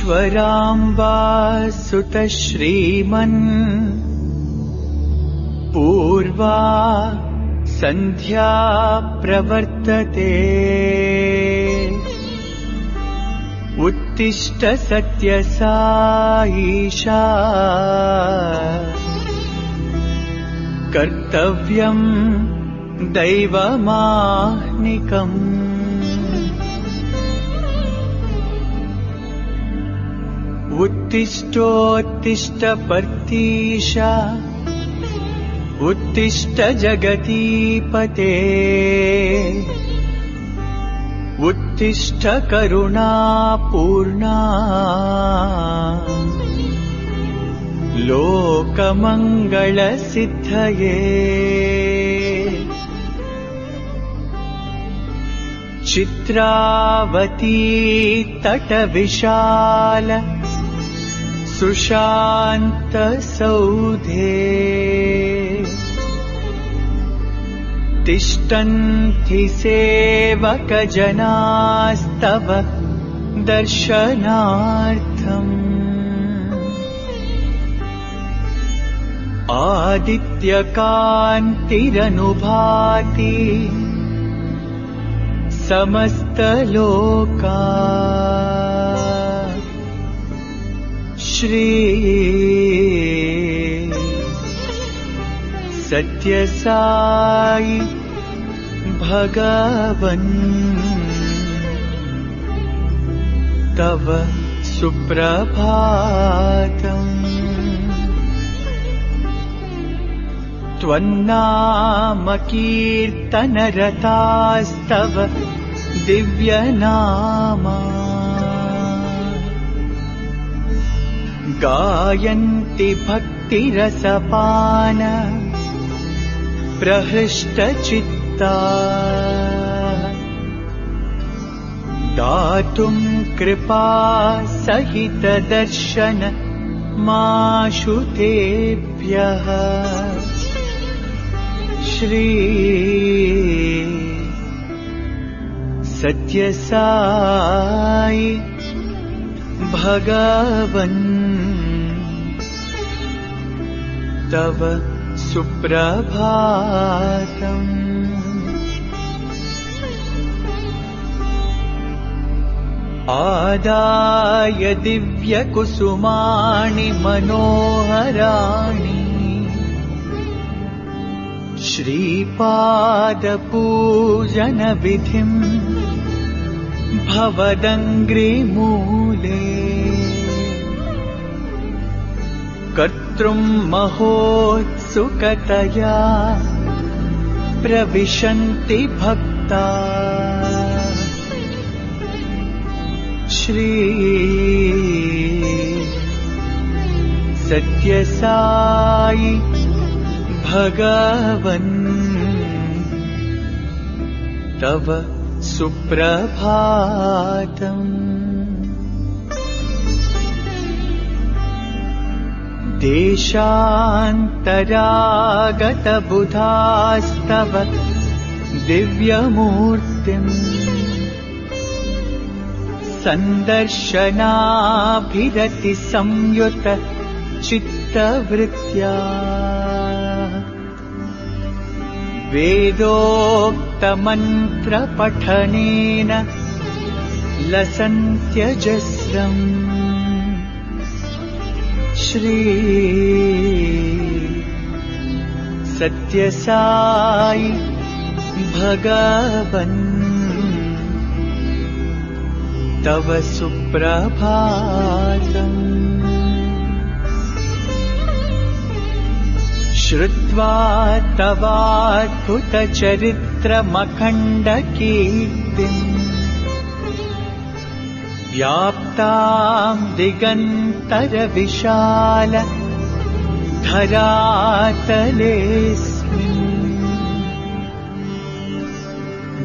ईश्वराम्बा सुत श्रीमन् पूर्वा संध्या प्रवर्तते उत्तिष्ठ सत्यसाईशा कर्तव्यं दैवमाह्निकम् उत्तिष्ठोत्तिष्ठ पर्तीशा उत्तिष्ठ जगतीपते उत्तिष्ठ करुणापूर्णा लोकमङ्गलसिद्धये चित्रावती तटविशाल सुशान्त सौधे तिष्ठन्ति सेवकजनास्तव दर्शनार्थम् आदित्यकान्तिरनुभाति समस्तलोका श्री सत्यसाई भगवन् तव सुप्रभातम् त्वन्नाम कीर्तनरतास्तव दिव्यनामा गायन्ति भक्तिरसपान प्रहृष्टचित्ता दातुं कृपा सहित दर्शन माशुतेभ्यः श्री सत्यसाई भगवन् तव सुप्रभातम् आदाय दिव्यकुसुमानि मनोहराणि श्रीपादपूजनविधिम् भवदङ्घ्रिमूले कर्तृं महोत्सुकतया प्रविशन्ति भक्ता श्री सत्यसाई भगवन् तव सुप्रभातम् देशान्तरागतबुधास्तव दिव्यमूर्तिम् सन्दर्शनाभिरति संयुत चित्तवृत्त्या वेदोक्तमन्त्रपठनेन लसन्त्यजस्रम् श्री सत्यसाई भगवन् तव सुप्रभातम् श्रुत्वा तवाद्भुतचरित्रमखण्डकीर्तिम् व्याप्तां दिगन्तरविशाल धरातलेऽस्मिन्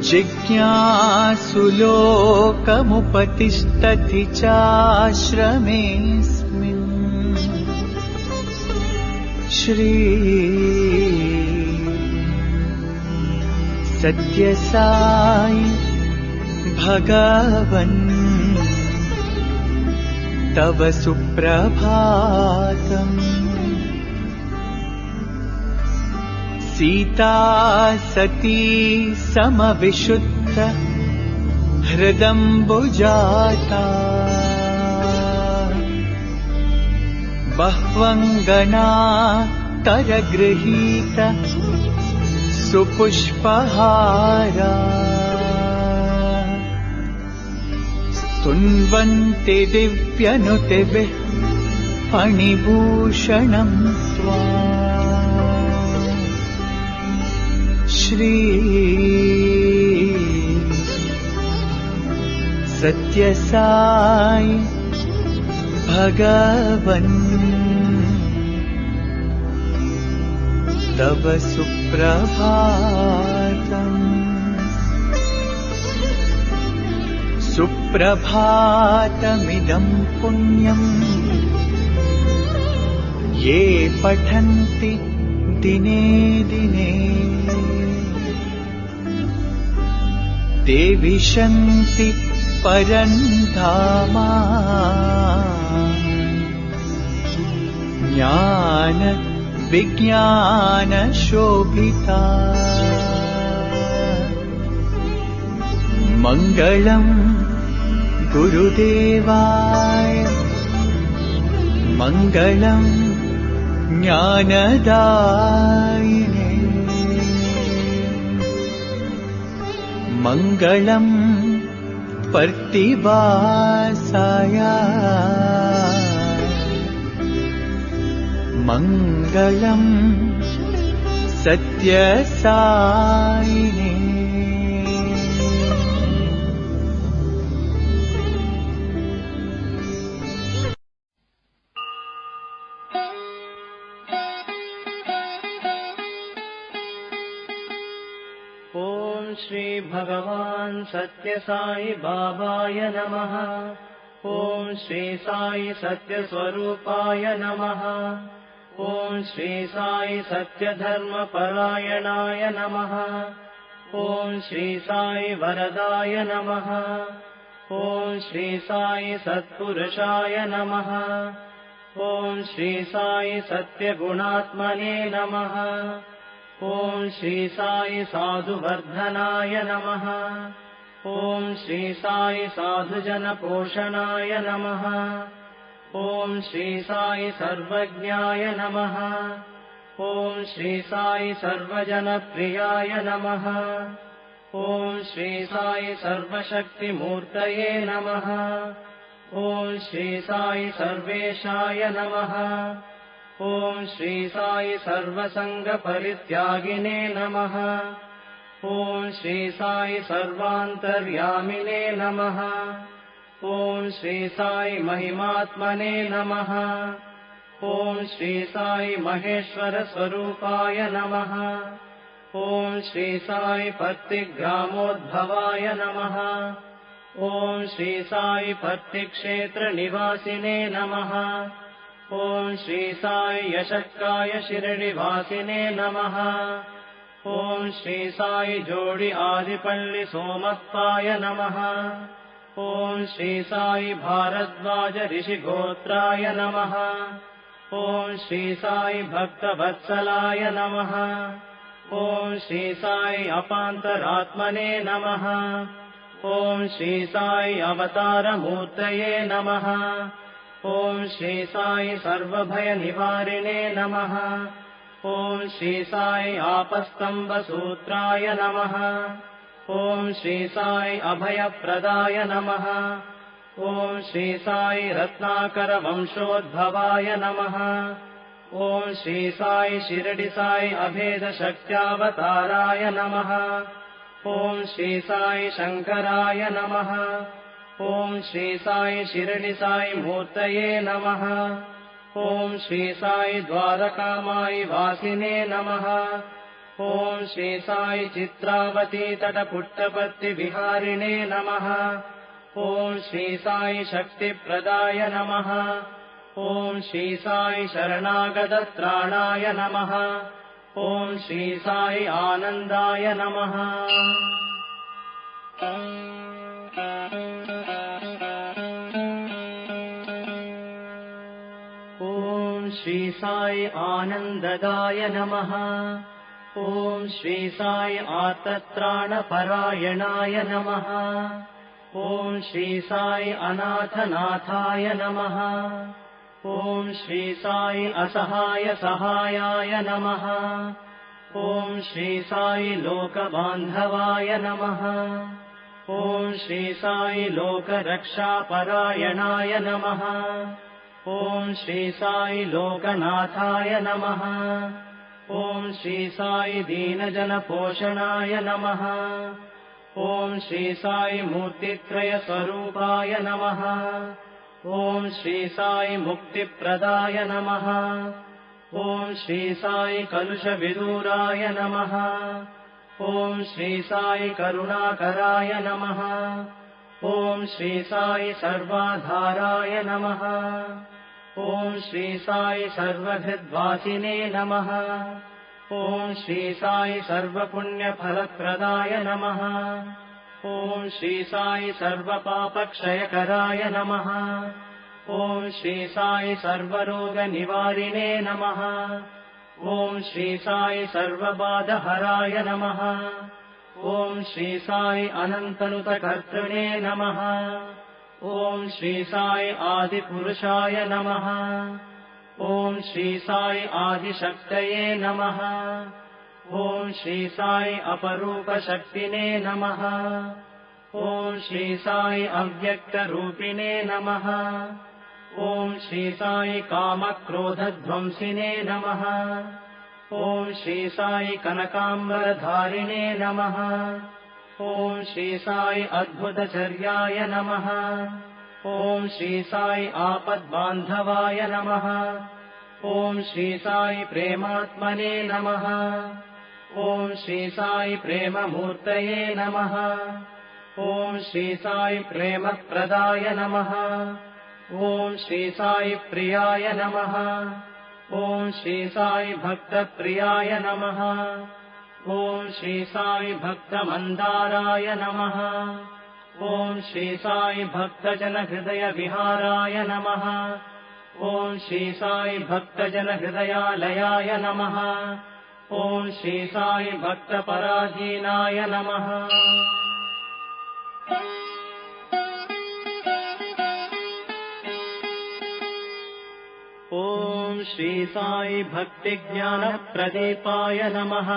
जिज्ञासुलोकमुपतिष्ठति चाश्रमेऽस्मिन् श्री सत्यसाई भगवन् तव सुप्रभातम्। सीता सती समविशुद्ध हृदम्बुजाता। बह्वङ्गना करगृहीत सुपुष्पहारा। स्तुन्वन्ति दिव्यनुतिभिः फणिभूषणं स्वाम्। श्री सत्यसाई भगवन् तव सुप्रभातम्। सुप्रभातमिदं पुण्यम् ये पठन्ति दिने दिने। ते विशन्ति परन्धामा। ज्ञान विज्ञान शोभिता। मङ्गलम् गुरुदेवाय मङ्गलम् ज्ञानदायिने। मङ्गलम् पर्तिवासाय मङ्गलम् सत्यसायिने। ओम श्री भगवान सत्य साई बाबाय नमः। ओम श्री साई सत्य स्वरूपाय नमः। ओम श्री साई सत्य धर्म परायणाय नमः। ओम श्री साई वरदाय नमः। ओम श्री साई सत्पुरुषाय नमः। ओम श्री साई सत्य गुणात्मने नमः। ओम श्री साई साधुवर्धनाय नमः। ओम श्री साई साधुजन पोषणाय नमः। ओम श्री साई सर्वज्ञाय नमः। ओम श्री साई सर्वजन प्रियाय नमः। ओम श्री साई सर्वशक्तिमूर्तये नमः। ओम श्री साई सर्वेशाय नमः। ओम श्री साई सर्वसंग परित्यागिने नमः। ओम श्री साई सर्वान्तर्यामिने नमः। ओम श्री साई महिमात्मने नमः। ओम श्री साई महेश्वर स्वरूपाय नमः। ओम श्री साई पत्तिग्रामोद्भवाय नमः। ओम श्री साई पत्तिक्षेत्र निवासिने नमः। ओम श्री साई यशक्काय शिरडिवासिने नमः। ओम श्री साई जोडि आदिपल्लि सोमप्पाय नमः। ओम श्री साई भारद्वाज ऋषिगोत्राय नमः। ओम श्री साई भक्तवत्सलाय नमः। ओम श्री साई अपान्तरात्मने नमः। ओम श्री साई अवतारमूर्तये नमः। ओम श्री साई सर्वभयनिवारिणे नमः। ओम श्री साई आपस्तम्बसूत्राय नमः। ओम श्री साई अभयप्रदाय नमः। ओम श्री साई रत्नाकर वंशोद्भवाय नमः। ओम श्री साई शिरडि साई अभेद शक्त्यावताराय नमः। ओम श्री साई शंकराय नमः। ओम श्री साई शिरडि साई मूर्तये नमः। ओम श्री साई द्वारकामाई वासिने नमः। ओम श्री साई चित्रावती तटपुट्टपत्ति विहारिणे नमः। ओम श्री साई शक्तिप्रदाय नमः। ओम श्री साई शरणागतत्राणाय नमः। ओम श्री साई आनन्दाय नमः। ॐ श्री साई आनन्ददाय नमः। ॐ श्री साई आर्तत्राणपरायणाय नमः। ॐ श्री साई अनाथनाथाय नमः। ॐ श्री साई असहाय सहायाय नमः। ॐ श्री साई लोकबान्धवाय नमः। ॐ श्री साई लोकरक्षापरायणाय नमः। ॐ श्री साई लोकनाथाय नमः। ॐ श्री साई दीनजनपोषणाय नमः। ॐ श्री साई मूर्तित्रयस्वरूपाय नमः। ॐ श्री साई मुक्तिप्रदाय नमः। ॐ श्री साई कलुषविदूराय नमः। ॐ श्री साई करुणाकराय नमः। ॐ श्री साई सर्वाधाराय नमः। ॐ श्री साई सर्वहृद्वासिने नमः। ॐ श्री साई सर्वपुण्यफलप्रदाय नमः। ॐ श्री साई सर्वपापक्षयकराय नमः। ॐ श्री साई सर्वरोगनिवारिणे नमः। ॐ श्री साई सर्वबाधहराय नमः। ॐ श्री साई अनन्तनुतकर्तृणे नमः। ॐ श्री साई आदिपुरुषाय नमः। ॐ श्री साई आदिशक्तये नमः। ॐ श्री साई अपरूपशक्तिने नमः। ॐ श्री साई अव्यक्तरूपिणे नमः। ॐ श्री साई कामक्रोधध्वंसिने नमः। ॐ श्री साई कनकाम्बरधारिणे नमः। ॐ श्री साई अद्भुतचर्याय नमः। ॐ श्री साई आपद्बान्धवाय नमः। ॐ श्री साई प्रेमात्मने नमः। ॐ श्री साई प्रेममूर्तये नमः। ॐ श्री साई प्रेमप्रदाय नमः। ॐ श्री साई प्रियाय नमः। ॐ श्री साई भक्तप्रियाय नमः। ॐ श्री साई भक्तमन्दाराय नमः। ॐ श्री साई भक्तजनहृदयविहाराय नमः। ॐ श्री साई भक्तजनहृदयालयाय नमः। ॐ श्री साई भक्तपराधीनाय नमः। ॐ श्री साई भक्तिज्ञानप्रदीपाय नमः।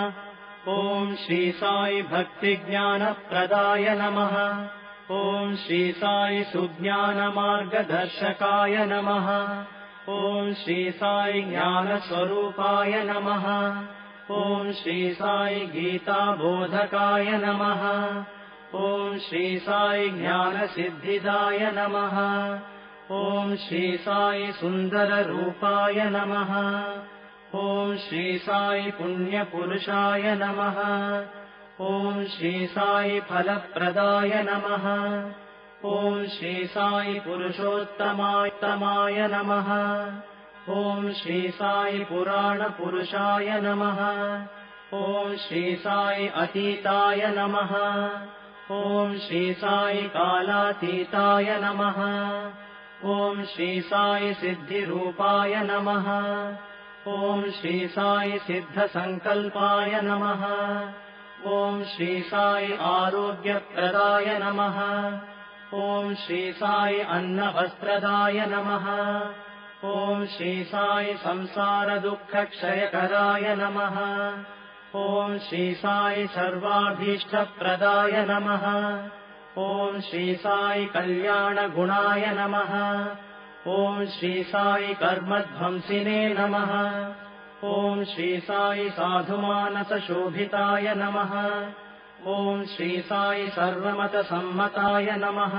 ॐ श्री साई भक्तिज्ञानप्रदाय नमः। ॐ श्री साई सुज्ञानमार्गदर्शकाय नमः। ॐ श्री साई ज्ञानस्वरूपाय नमः। ॐ श्री साई गीताबोधकाय नमः। ॐ श्री साई ज्ञानसिद्धिदाय नमः। ॐ श्री साई सुन्दररूपाय नमः। ॐ श्री साई पुण्यपुरुषाय नमः। ॐ श्री साई फलप्रदाय नमः। ॐ श्री साई पुरुषोत्तमाय नमः। ॐ श्री साई पुराणपुरुषाय नमः। ॐ श्री साई अतीताय नमः। ॐ श्री साई कालातीताय नमः। ॐ श्री साई सिद्धिरूपाय नमः। ॐ श्री साई सिद्धसङ्कल्पाय नमः। ॐ श्री साई आरोग्यप्रदाय नमः। ॐ श्री साई अन्नवस्त्रदाय नमः। ॐ श्री साई संसारदुःखक्षयकराय नमः। ॐ श्री साई सर्वाभीष्टप्रदाय नमः। ॐ श्री साई कल्याणगुणाय नमः। ॐ श्री साई कर्मध्वंसिने नमः। ॐ श्री साई साधुमानसशोभिताय नमः। ॐ श्री साई सर्वमतसम्मताय नमः।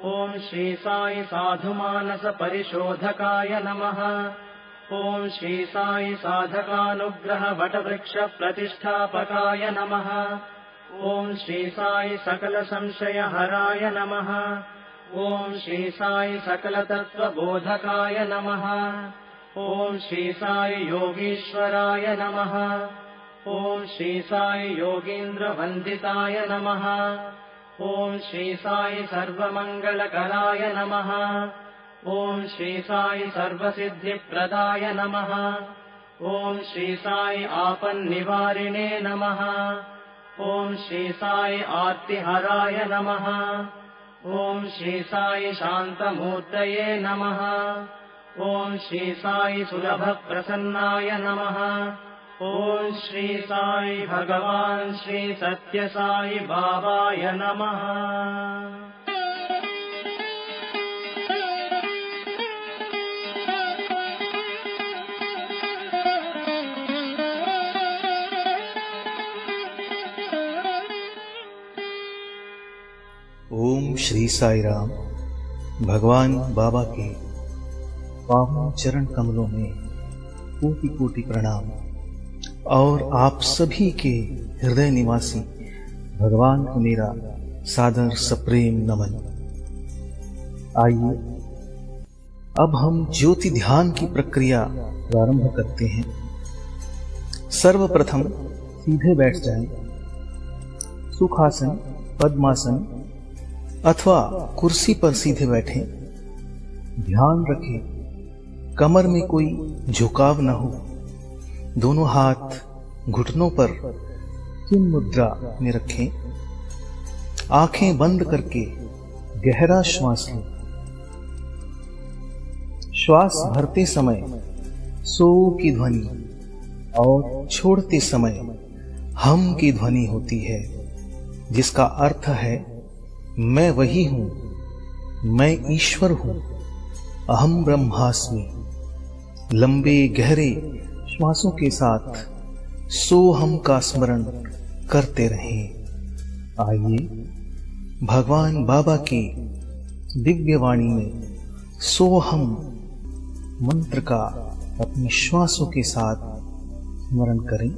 ॐ श्री साई साधुमानसपरिशोधकाय नमः। ॐ श्री साई साधकानुग्रहवटवृक्षप्रतिष्ठापकाय नमः। ॐ श्री साई सकलसंशयहराय नमः। ॐ श्री साई सकलतत्त्वबोधकाय नमः। ॐ श्री साई योगीश्वराय नमः। ॐ श्री साई योगीन्द्रवन्दिताय नमः। ॐ श्री साई सर्वमङ्गलकराय नमः। ॐ श्री साई सर्वसिद्धिप्रदाय नमः। ॐ श्री साई आपन्निवारिणे नमः। ॐ श्री साई आर्तिहराय नमः। ॐ श्री साई शान्तमूर्तये नमः। ॐ श्री साई सुलभप्रसन्नाय नमः। ॐ श्री साई भगवान् श्री सत्यसाई बाबाय नमः। ओम श्री साई राम। भगवान बाबा के पावन चरण कमलों में कोटि कोटि प्रणाम और आप सभी के हृदय निवासी भगवान को मेरा सादर सप्रेम नमन। आइए अब हम ज्योति ध्यान की प्रक्रिया प्रारंभ करते हैं। सर्वप्रथम सीधे बैठ जाएं। सुखासन, पद्मासन अथवा कुर्सी पर सीधे बैठें। ध्यान रखें कमर में कोई झुकाव न हो। दोनों हाथ घुटनों पर चिन मुद्रा में रखें। आंखें बंद करके गहरा श्वास लें। श्वास भरते समय सो की ध्वनि और छोड़ते समय हम की ध्वनि होती है, जिसका अर्थ है मैं वही हूं, मैं ईश्वर हूं, अहम ब्रह्मास्मि। लंबे गहरे श्वासों के साथ सोहम का स्मरण करते रहें। आइए भगवान बाबा की दिव्य वाणी में सोहम मंत्र का अपने श्वासों के साथ स्मरण करें।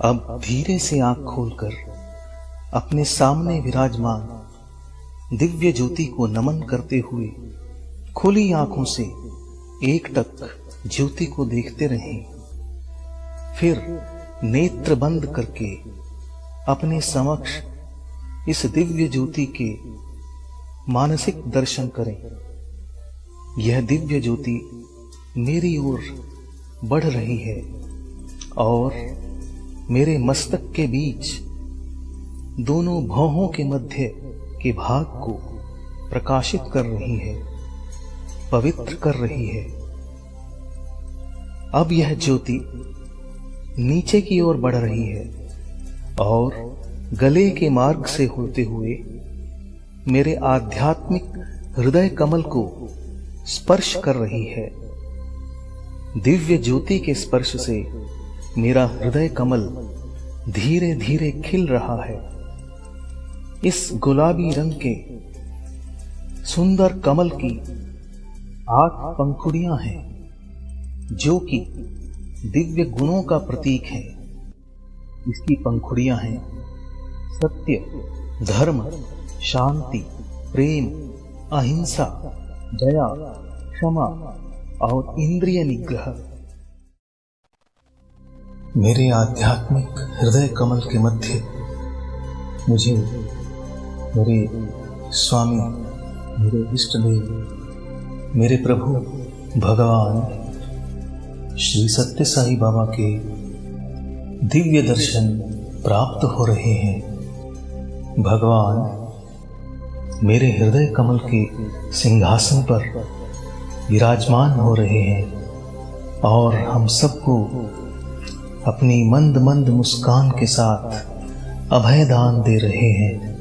अब धीरे से आंख खोलकर अपने सामने विराजमान दिव्य ज्योति को नमन करते हुए खुली आंखों से एकटक ज्योति को देखते रहें। फिर नेत्र बंद करके अपने समक्ष इस दिव्य ज्योति के मानसिक दर्शन करें। यह दिव्य ज्योति मेरी ओर बढ़ रही है और मेरे मस्तक के बीच दोनों भौहों के मध्य के भाग को प्रकाशित कर रही है, पवित्र कर रही है। अब यह ज्योति नीचे की ओर बढ़ रही है और गले के मार्ग से होते हुए मेरे आध्यात्मिक हृदय कमल को स्पर्श कर रही है। दिव्य ज्योति के स्पर्श से मेरा हृदय कमल धीरे धीरे खिल रहा है। इस गुलाबी रंग के सुंदर कमल की 8 पंखुड़ियां हैं, जो कि दिव्य गुणों का प्रतीक है। इसकी पंखुड़ियां हैं सत्य, धर्म, शांति, प्रेम, अहिंसा, दया, क्षमा और इंद्रिय निग्रह। मेरे आध्यात्मिक हृदय कमल के मध्य मुझे मेरे स्वामी, मेरे इष्ट देव, मेरे प्रभु भगवान श्री सत्य साई बाबा के दिव्य दर्शन प्राप्त हो रहे हैं। भगवान मेरे हृदय कमल के सिंहासन पर विराजमान हो रहे हैं और हम सबको अपनी मंद मंद मुस्कान के साथ अभय दान दे रहे हैं।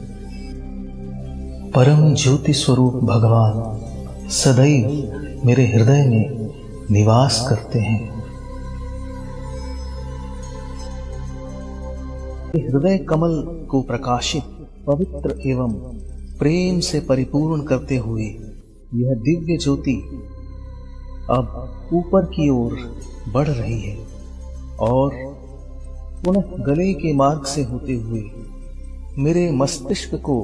परम ज्योति स्वरूप भगवान सदैव मेरे हृदय में निवास करते हैं। हृदय कमल को प्रकाशित, पवित्र एवं प्रेम से परिपूर्ण करते हुए यह दिव्य ज्योति अब ऊपर की ओर बढ़ रही है और पुनः गले के मार्ग से होते हुए मेरे मस्तिष्क को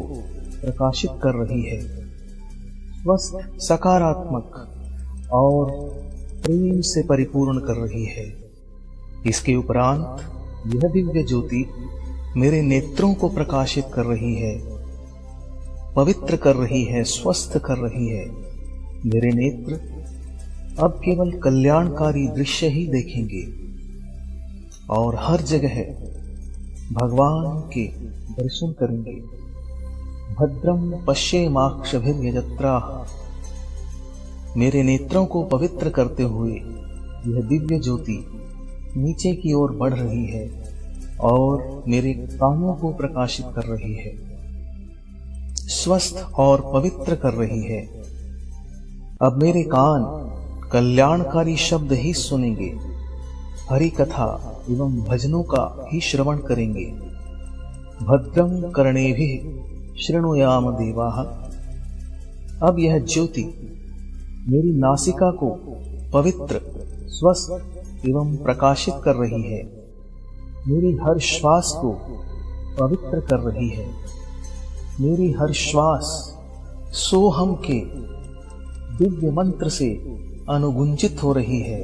प्रकाशित कर रही है। स्वस्थ, सकारात्मक और प्रेम से परिपूर्ण कर रही है। इसके उपरांत यह दिव्य ज्योति मेरे नेत्रों को प्रकाशित कर रही है, पवित्र कर रही है, स्वस्थ कर रही है। मेरे नेत्र अब केवल कल्याणकारी दृश्य ही देखेंगे और हर जगह भगवान के दर्शन करेंगे। भद्रम पश्येमाक्षभिर्यजत्राः। मेरे नेत्रों को पवित्र करते हुए यह दिव्य ज्योति नीचे की ओर बढ़ रही है और मेरे कानों को प्रकाशित कर रही है, स्वस्थ और पवित्र कर रही है। अब मेरे कान कल्याणकारी शब्द ही सुनेंगे, हरि कथा एवं भजनों का ही श्रवण करेंगे। भद्रम कर्णेभिः शृणुयाम देवाः। अब यह ज्योति मेरी नासिका को पवित्र, स्वस्थ एवं प्रकाशित कर रही है। मेरी हर श्वास को पवित्र कर रही है। मेरी हर श्वास सोहम के दिव्य मंत्र से अनुगुंजित हो रही है।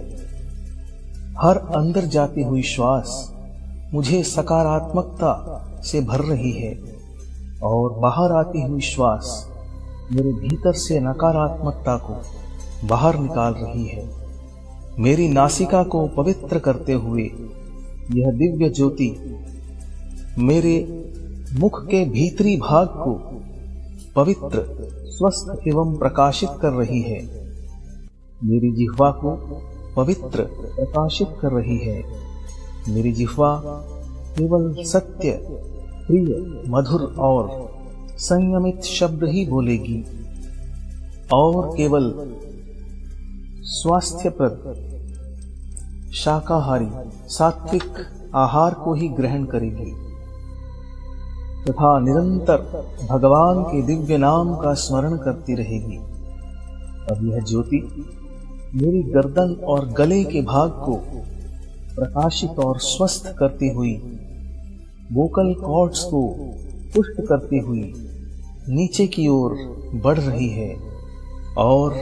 हर अंदर जाती हुई श्वास मुझे सकारात्मकता से भर रही है और बाहर आती हुई श्वास मेरे भीतर से नकारात्मकता को बाहर निकाल रही है। मेरी नासिका को पवित्र करते हुए यह दिव्य ज्योति मेरे मुख के भीतरी भाग को पवित्र, स्वस्थ एवं प्रकाशित कर रही है। मेरी जिह्वा को पवित्र, प्रकाशित कर रही है। मेरी जिह्वा केवल सत्य, प्रिय, मधुर और संयमित शब्द ही बोलेगी और केवल स्वास्थ्यप्रद, शाकाहारी, सात्विक आहार को ही ग्रहण करेगी तथा निरंतर भगवान के दिव्य नाम का स्मरण करती रहेगी। अब यह ज्योति मेरी गर्दन और गले के भाग को प्रकाशित और स्वस्थ करती हुई, वोकल कॉर्ड्स को पुष्ट करती हुई नीचे की ओर बढ़ रही है और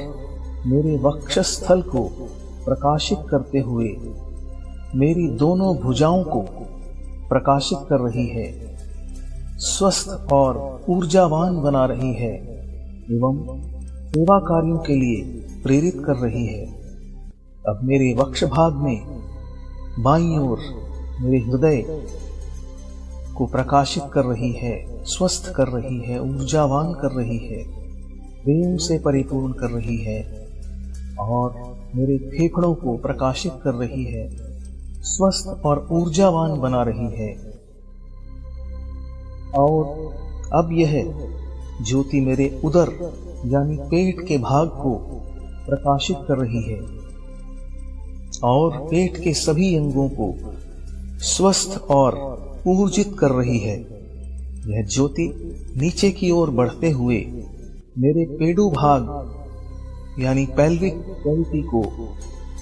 मेरे वक्षस्थल को प्रकाशित करते हुए मेरी दोनों भुजाओं को प्रकाशित कर रही है, स्वस्थ और ऊर्जावान बना रही है एवं सेवा कार्यों के लिए प्रेरित कर रही है। अब मेरे वक्ष भाग में बाईं ओर मेरे हृदय को प्रकाशित कर रही है, स्वस्थ कर रही है, ऊर्जावान कर रही है, प्रेम से परिपूर्ण कर रही है और मेरे फेफड़ों को प्रकाशित कर रही है, स्वस्थ और ऊर्जावान बना रही है। और अब यह ज्योति मेरे उदर यानी पेट के भाग को प्रकाशित कर रही है। और पेट के सभी अंगों को स्वस्थ और ऊर्जित कर रही है। यह ज्योति नीचे की ओर बढ़ते हुए मेरे पेडू भाग यानी पेल्विक कैविटी को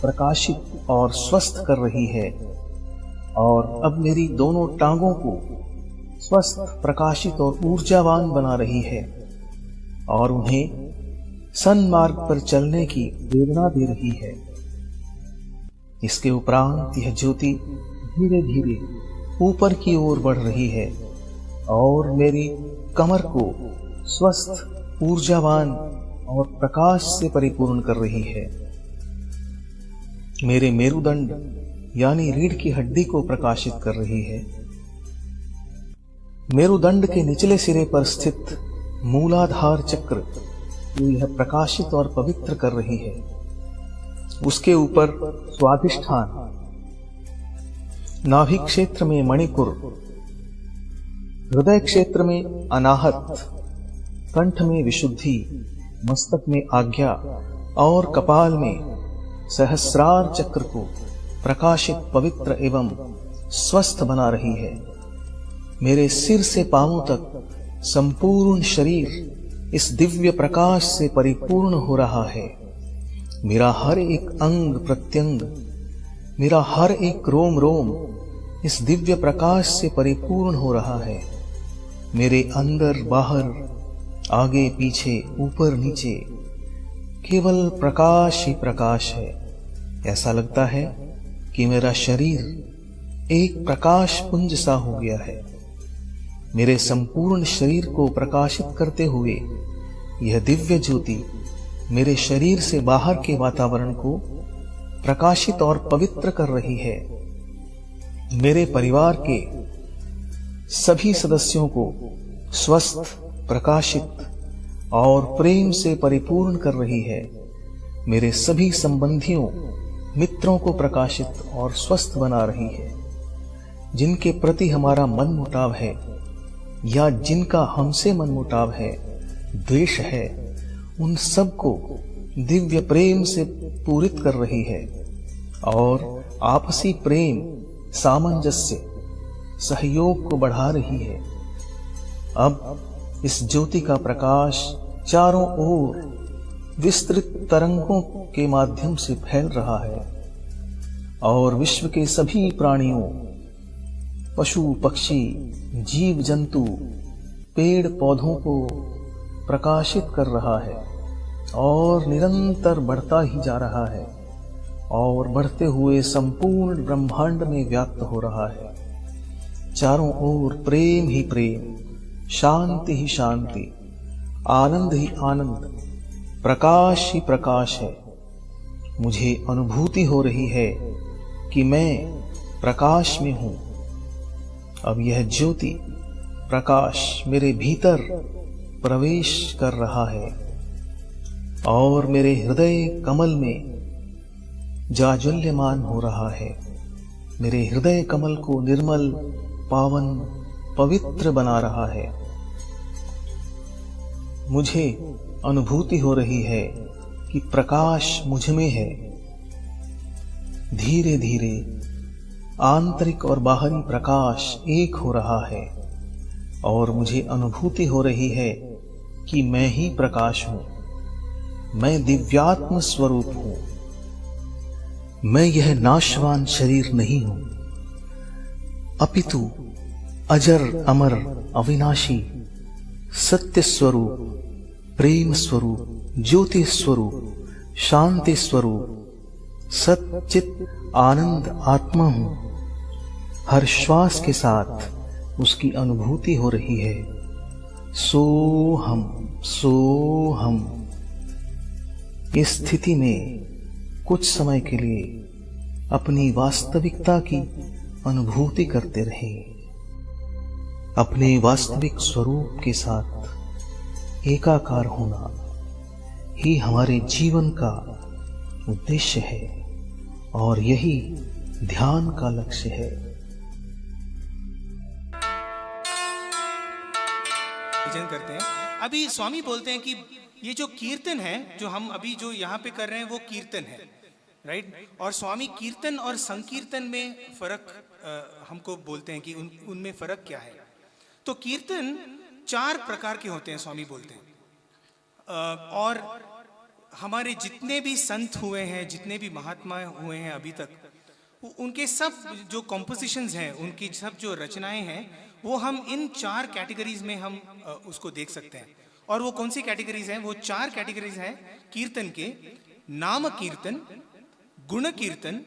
प्रकाशित और स्वस्थ कर रही है और अब मेरी दोनों टांगों को स्वस्थ, प्रकाशित और ऊर्जावान बना रही है और उन्हें सन्मार्ग पर चलने की प्रेरणा दे रही है। इसके उपरांत यह ज्योति धीरे धीरे ऊपर की ओर बढ़ रही है और मेरी कमर को स्वस्थ, ऊर्जावान और प्रकाश से परिपूर्ण कर रही है। मेरे मेरुदंड यानी रीढ़ की हड्डी को प्रकाशित कर रही है। मेरुदंड के निचले सिरे पर स्थित मूलाधार चक्र को यह प्रकाशित और पवित्र कर रही है। उसके ऊपर स्वाधिष्ठान, नाभि क्षेत्र में मणिपुर, हृदय क्षेत्र में अनाहत, कंठ में विशुद्धि, मस्तक में आज्ञा और कपाल में सहस्रार चक्र को प्रकाशित, पवित्र एवं स्वस्थ बना रही है। मेरे सिर से पांवों तक संपूर्ण शरीर इस दिव्य प्रकाश से परिपूर्ण हो रहा है। मेरा हर एक अंग प्रत्यंग, मेरा हर एक रोम रोम इस दिव्य प्रकाश से परिपूर्ण हो रहा है। मेरे अंदर बाहर, आगे पीछे, ऊपर नीचे केवल प्रकाश ही प्रकाश है। ऐसा लगता है कि मेरा शरीर एक प्रकाश पुंज सा हो गया है। मेरे संपूर्ण शरीर को प्रकाशित करते हुए यह दिव्य ज्योति मेरे शरीर से बाहर के वातावरण को प्रकाशित और पवित्र कर रही है। मेरे परिवार के सभी सदस्यों को स्वस्थ, प्रकाशित और प्रेम से परिपूर्ण कर रही है। मेरे सभी संबंधियों, मित्रों को प्रकाशित और स्वस्थ बना रही है। जिनके प्रति हमारा मन मुटाव है या जिनका हमसे मन मुटाव है, द्वेष है, उन सब को दिव्य प्रेम से पूरित कर रही है और आपसी प्रेम, सामंजस्य, सहयोग को बढ़ा रही है। अब इस ज्योति का प्रकाश चारों ओर विस्तृत तरंगों के माध्यम से फैल रहा है और विश्व के सभी प्राणियों, पशु पक्षी, जीव जंतु, पेड़ पौधों को प्रकाशित कर रहा है और निरंतर बढ़ता ही जा रहा है और बढ़ते हुए संपूर्ण ब्रह्मांड में व्याप्त हो रहा है। चारों ओर प्रेम ही प्रेम, शांति ही शांति, आनंद ही आनंद, प्रकाश ही प्रकाश है। मुझे अनुभूति हो रही है कि मैं प्रकाश में हूं। अब यह ज्योति प्रकाश मेरे भीतर प्रवेश कर रहा है और मेरे हृदय कमल में जाज्वल्यमान हो रहा है। मेरे हृदय कमल को निर्मल, पावन, पवित्र बना रहा है। मुझे अनुभूति हो रही है कि प्रकाश मुझ में है। धीरे धीरे आंतरिक और बाहरी प्रकाश एक हो रहा है और मुझे अनुभूति हो रही है कि मैं ही प्रकाश हूं। मैं दिव्यात्म स्वरूप हूं। मैं यह नाशवान शरीर नहीं हूं, अपितु अजर अमर अविनाशी सत्य स्वरूप, प्रेम स्वरूप, ज्योति स्वरूप, शांति स्वरूप, सच्चित आनंद आत्मा हूं। हर श्वास के साथ उसकी अनुभूति हो रही है। सोहम सोहम। इस स्थिति में कुछ समय के लिए अपनी वास्तविकता की अनुभूति करते रहें। अपने वास्तविक स्वरूप के साथ एकाकार होना ही हमारे जीवन का उद्देश्य है और यही ध्यान का लक्ष्य है। भजन करते हैं। अभी स्वामी बोलते हैं कि ये जो कीर्तन है, जो हम अभी जो यहाँ पे कर रहे हैं वो कीर्तन है। राइट। और स्वामी कीर्तन और संकीर्तन में फर्क हमको बोलते हैं कि उनमें फर्क क्या है। तो कीर्तन 4 प्रकार के होते हैं, स्वामी बोलते हैं। और हमारे जितने भी संत हुए हैं, जितने भी महात्मा हुए हैं अभी तक, उनके सब जो कॉम्पोजिशंस हैं, उनकी सब जो रचनाएं हैं, वो हम इन 4 कैटेगरीज में हम उसको देख सकते हैं। और वो कौन सी कैटेगरीज हैं? वो 4 कैटेगरीज हैं कीर्तन के: नाम कीर्तन, गुण कीर्तन,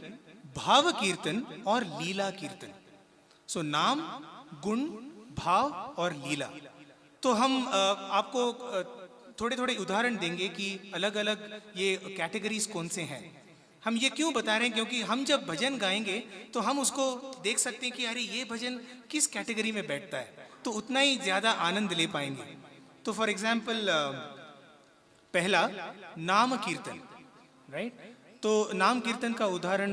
भाव कीर्तन और लीला कीर्तन। सो नाम, गुण, भाव और लीला। तो हम आपको थोड़े थोड़े उदाहरण देंगे कि अलग अलग ये कैटेगरीज कौन से हैं। हम ये क्यों बता रहे हैं? क्योंकि हम जब भजन गाएंगे तो हम उसको देख सकते हैं कि अरे ये भजन किस कैटेगरी में बैठता है, तो उतना ही ज्यादा आनंद ले पाएंगे। तो फॉर एग्जाम्पल पहला नाम कीर्तन, राइट। तो नाम कीर्तन का उदाहरण,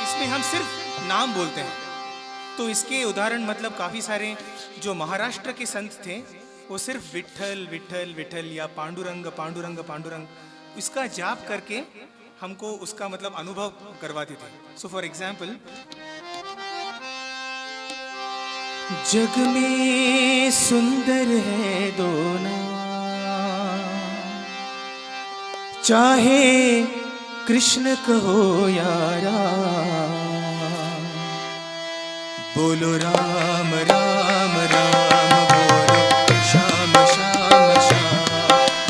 इसमें हम सिर्फ नाम बोलते हैं। तो इसके उदाहरण मतलब काफी सारे जो महाराष्ट्र के संत थे, वो सिर्फ विठल विठल विठल या पांडुरंग पांडुरंग पांडुरंग इसका जाप करके हमको उसका मतलब अनुभव करवाते थे। सो फॉर एग्जाम्पल, जग में सुंदर है दो नाम, चाहे कृष्ण कहो या राम। बोलो राम राम राम, बोलो श्याम श्याम श्याम।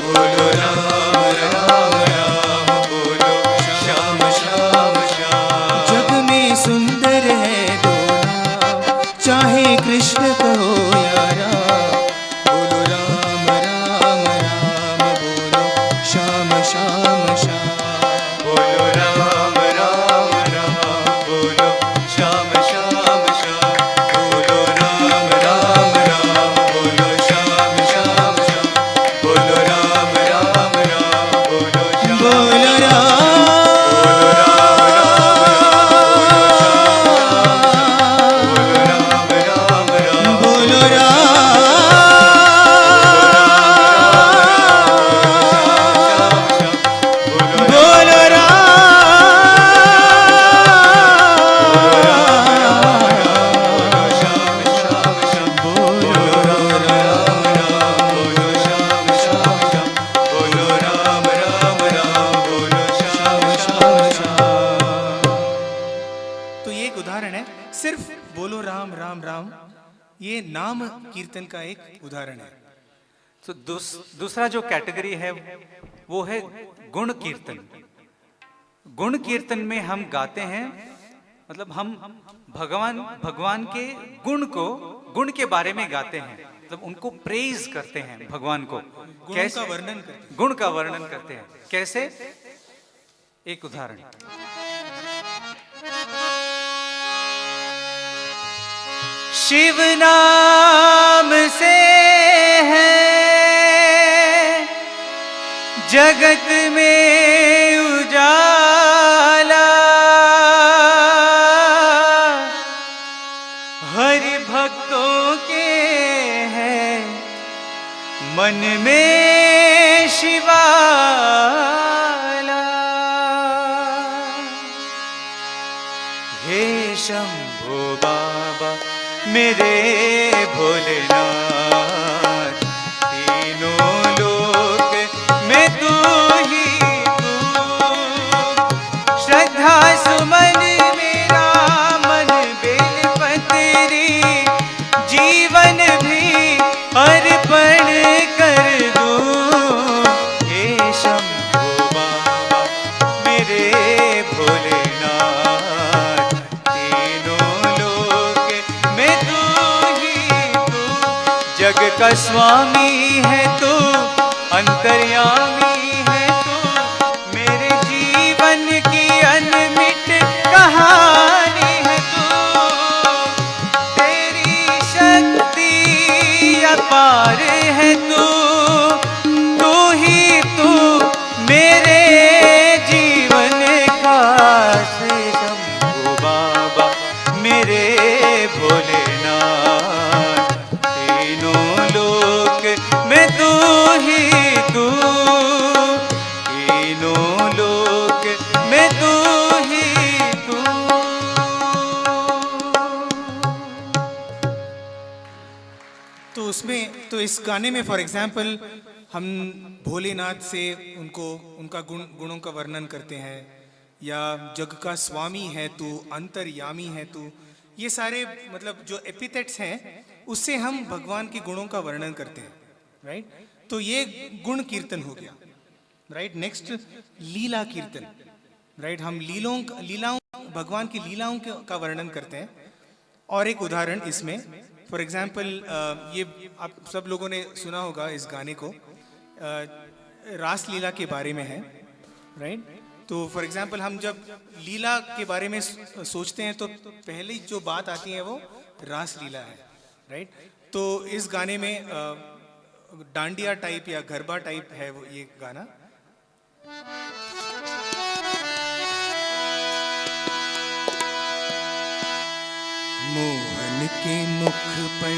बोलो राम राम राम, बोलो श्याम श्याम श्याम। जग में सुंदर है दो नाम, चाहे कृष्ण कहो या राम। बोलो राम राम राम, बोलो श्याम श्याम श्याम। बोलो राम राम राम, बोलो श्याम श्याम श्याम। बोलो राम राम राम, बोलो श्याम श्याम श्याम। बोलो राम राम राम, बोलो श्याम। बोलो ये नाम कीर्तन का एक उदाहरण है। तो दूसरा जो कैटेगरी है वो है गुण कीर्तन। गुण कीर्तन में हम गाते हैं, मतलब हम भगवान के गुण के बारे में गाते हैं, मतलब उनको प्रेज करते हैं भगवान को। कैसे वर्णन करते हैं? गुण का वर्णन करते हैं। कैसे? एक उदाहरण, शिव नाम से है जगत में उजाला, हरि भक्तों के है मन में शिवाला। हे शंभो बाबा मेरे भोलेनाथ, तीनों लोक में तू ही तू। श्रद्धा सुमन मेरा मन बेलपत्री, जीवन भी अर्पण कर दूं। हे शंभो बाबा मेरे भोलेनाथ, जग का स्वामी है तू, अंतर्यामी है तू, मेरे जीवन की अनमिट कहानी है तू। तेरी शक्ति अपार है तू, तू ही तू मेरे जीवन का। शंभो बाबा मेरे भोलेनाथ, तीनों लोक तो इस गाने में फॉर एग्जाम्पल हम भोलेनाथ से उनका गुणों का वर्णन करते हैं, या जग का स्वामी है तू, अंतर्यामी है तू, ये सारे मतलब जो एपिथेट्स हैं उससे हम भगवान के गुणों का वर्णन करते हैं, राइट। तो ये गुण कीर्तन हो गया, राइट। नेक्स्ट लीला कीर्तन, राइट। हम लीलाओं भगवान की लीलाओं का वर्णन करते हैं। और एक उदाहरण इसमें फॉर एग्जाम्पल ये आप सब लोगों ने सुना होगा इस गाने को, रास लीला के बारे में है, राइट। तो फॉर एग्जाम्पल हम जब लीला के बारे में सोचते हैं तो पहली जो बात आती है वो रास लीला है, राइट। तो इस गाने में डांडिया टाइप या गरबा टाइप है वो ये गाना। मोहन के मुख पर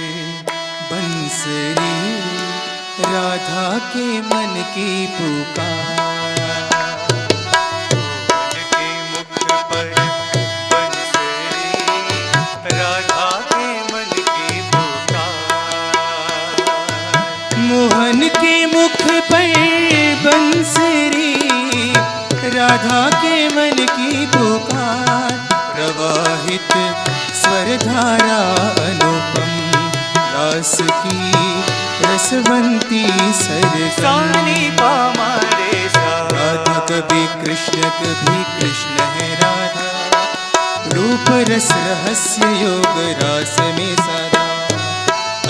बंसरी, राधा के मन की पुकार, मोहन के मुख पर बंसरी, राधा के मन की पुकार। मोहन के मुख पर बंसरी, राधा के मन की पुकार, प्रवाहित स्वरधारा अनुपम, रास की रसवंती सरसानी पामा रे सा। राधा कभी कृष्ण है राधा, रूप रस रहस्य योग रास में सदा,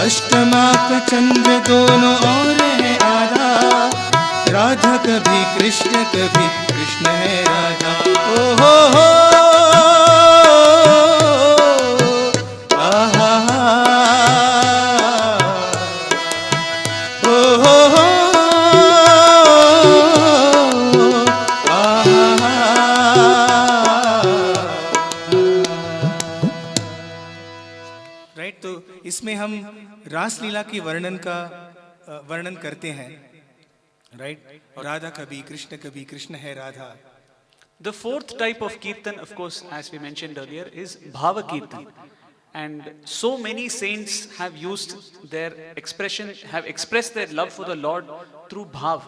अष्टमाक चंद्र दोनों और है आधा, राधा कभी कृष्ण है राधा। ओ हो राइट। तो इसमें हम रासलीला की वर्णन करते हैं, राइट। राधा कभी कृष्ण है Radha. The fourth type of kirtan, of course, as we mentioned earlier, is Bhava Kirtan. And so many saints have used their expression, have expressed their love for the Lord through Bhav.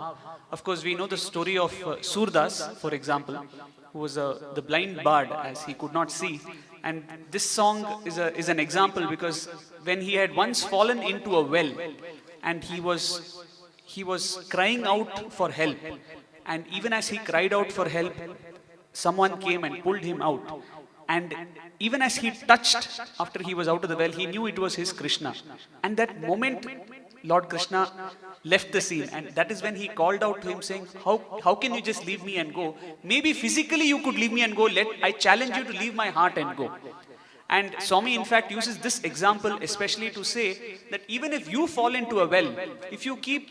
Of course, we know the story of Surdas, for example, who was the blind bard as he could not see. And this song is an example because when he had once fallen into a well and he was crying out for help. And even as he cried out for help, someone came and pulled him out. And even as he touched, after he was out of the well, he knew it was his Krishna. And that moment, Lord Krishna left the scene. And that is when he called out to him saying, how can you just leave me and go? Maybe physically you could leave me and go. I challenge you to leave my heart and go. And Swami in fact uses this example especially to say that even if you fall into a well, if you keep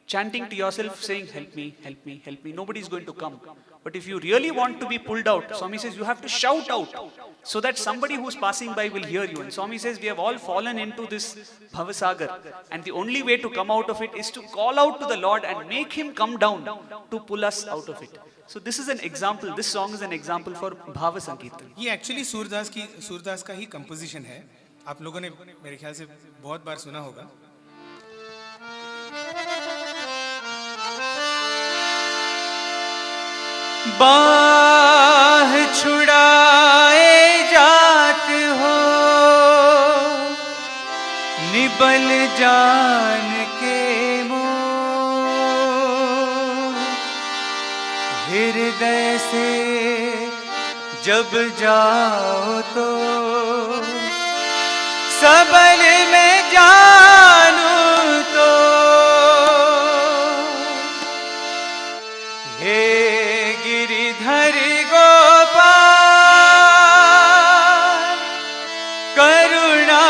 chanting to yourself saying, help me, help me, help me, nobody is going to come. But if you really want to be pulled out, Swami says you have to shout out so that somebody who's passing by will hear you. And Swami says we have all fallen into this Bhavasagar. And the only way to come out of it is to call out to the Lord and make him come down to pull us out of it. So this is an example, this song is an example for Bhava Sankirtan. ये actually Surdas का ही composition है, आप लोगों ने मेरे ख्याल से बहुत बार सुना होगा। बाह छुड़ाए जात हो निबल जान के मोह, हृदय से जब जाओ तो सबल में जानू तो, हे गिरिधर गोपाल करुणा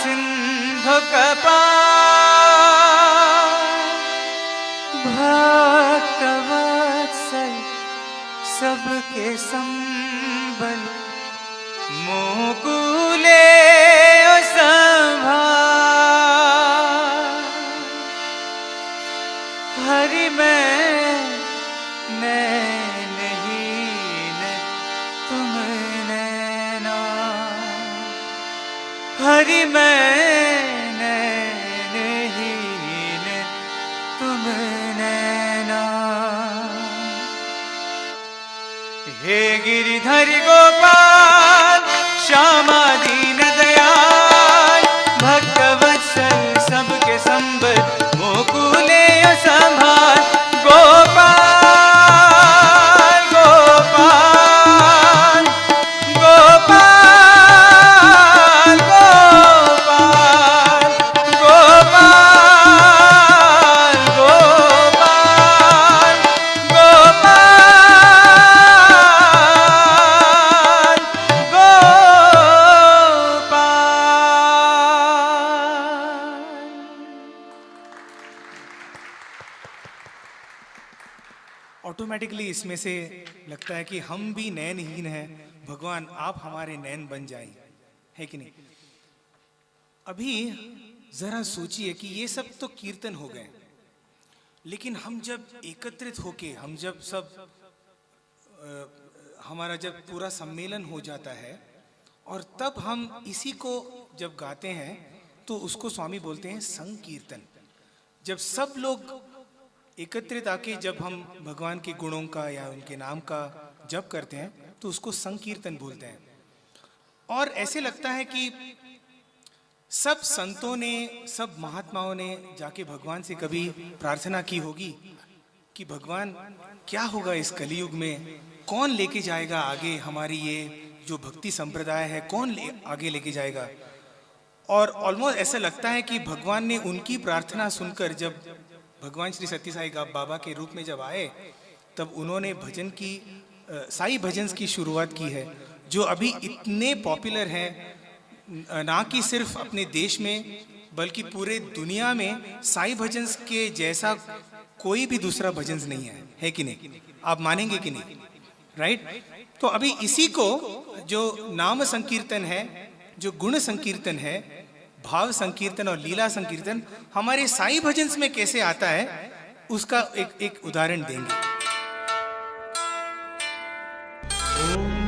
सिंधु कपाल, भक्तवत्सल सबके संबल मुकुले संभाल, हरि हरि मैं नहीं हे गिरिधरि गोपाल श्यामा दीन दयाल, भक्तवत्सल सबके संबल मोकुले संभाल। गोपाल गोपाल गोपाल गोपाल गोपाल गोपाल ऑटोमेटिकली इसमें से लगता है कि हम भी नैनहीन हैं, भगवान आप हमारे नैन बन जाएं, है कि नहीं? अभी जरा सोचिए कि ये सब तो कीर्तन हो गए, लेकिन हम जब एकत्रित होके, हम जब सब हमारा जब पूरा सम्मेलन हो जाता है और तब हम इसी को जब गाते हैं तो उसको स्वामी बोलते हैं संकीर्तन। जब सब लोग एकत्रित आके जब हम भगवान के गुणों का या उनके नाम का जप करते हैं तो उसको संकीर्तन बोलते हैं। और ऐसे लगता है कि सब संतों ने, सब महात्माओं ने जाके भगवान से कभी प्रार्थना की होगी कि भगवान क्या होगा इस कलयुग में, कौन लेके जाएगा आगे हमारी ये जो भक्ति संप्रदाय है, कौन आगे लेके जाएगा। और ऑलमोस्ट ऐसा लगता है कि भगवान ने उनकी प्रार्थना सुनकर, जब भगवान श्री सत्य साई बाबा के रूप में जब आए, तब उन्होंने भजन की साई भजन की शुरुआत की है, जो अभी इतने पॉपुलर हैं, ना कि सिर्फ अपने देश में बल्कि पूरे दुनिया में साई भजन के जैसा कोई भी दूसरा भजन नहीं है कि नहीं? आप मानेंगे कि नहीं? राइट? तो अभी इसी को जो नाम संकीर्तन है, जो गुण संकीर्तन है, भाव संकीर्तन और लीला संकीर्तन हमारे साई भजन में कैसे आता है, उसका एक उदाहरण देंगे।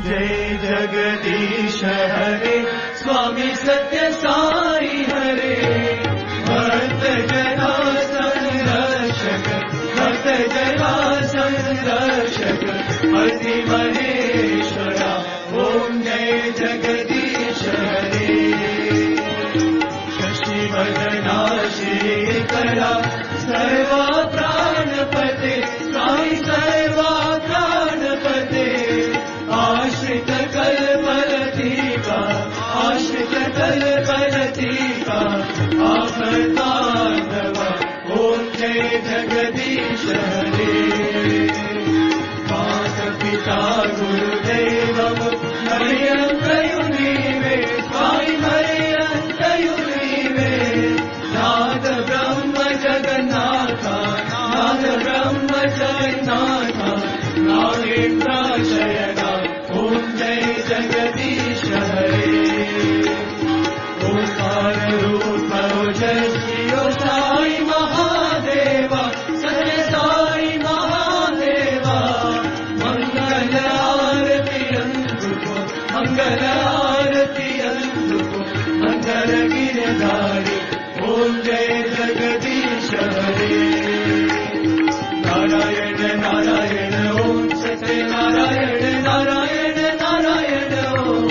जय जगदीश हरे स्वामी सत्य साई हरे, भक्त जना संरक्षक, भक्त जना संरक्षक, अति महेश्वरा। ओम जय जगदीश हरे, शशि वदना श्रीकरा, सर्वा प्राणपते साई सर्वा प्राणपते, आश्रित कल्पलतिका, आश्रित कल्पलतिका, आपदानवा। ओम जय जगदीश हरे, माता पिता गुरुदेवम मरियंतयुनी वे, स्वामी मरियंतयुनी वे, नाद ब्रह्म जगन्नाथा, नाद ब्रह्म जगन्नाथा, नागेन्द्र शयना। ओम जय जगदीश हरे, ओंकार रूप ओजस्वी साई महादेवा, सत्य साई महादेवा, मंगल आरती अंधुको, मंगल आरती अंधुको, मंगल गिरधारी। ओम जय जगदीश हरे, नारायण नारायण ओम सत्य नारायण नारायण नारायण ओम,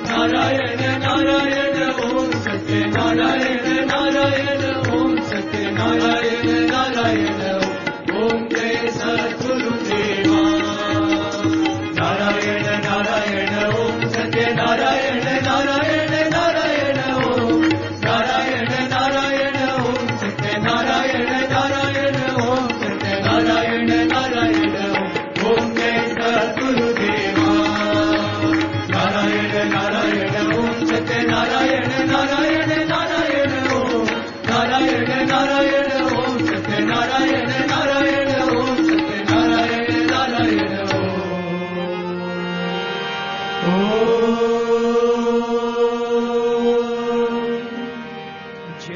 नारायण नारायण ओम सत्य नारायण नारायण ओम सत्य नारायण नारायण ओम। जय सद्गुरुदेवा, नारायण नारायण ओम सत्य नारायण नारायण नारायण ओम, नारायण नारायण ओम सत्य नारायण नारायण ओम सत्य नारायण नारायण ओम। जय सद्गुरुदेवा, नारायण नारायण ओम सत्य नारायण नारायण नारायण ओम, नारायण नारायण ओम सत्य नारायण नारायण ओम सत्य नारायण नारायण ओम। जय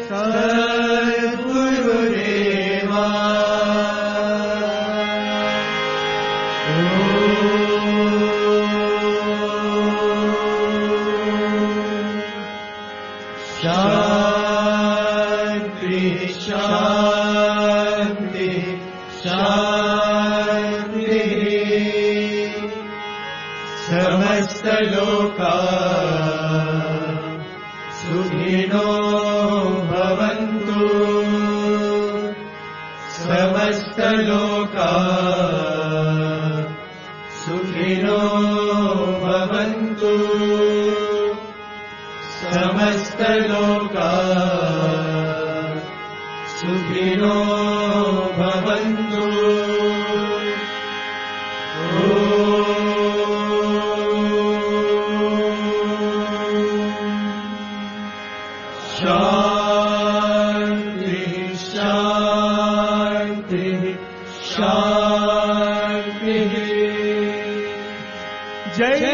सद्गुरुदेवा, शांति शांति शांति। समस्तलोका सुखिनो भवन्तु समस्तलोका सुखिनो भवन्तु समस्तलोका सुखिनो भवन्तु शान्ति शान्ति शान्ति जय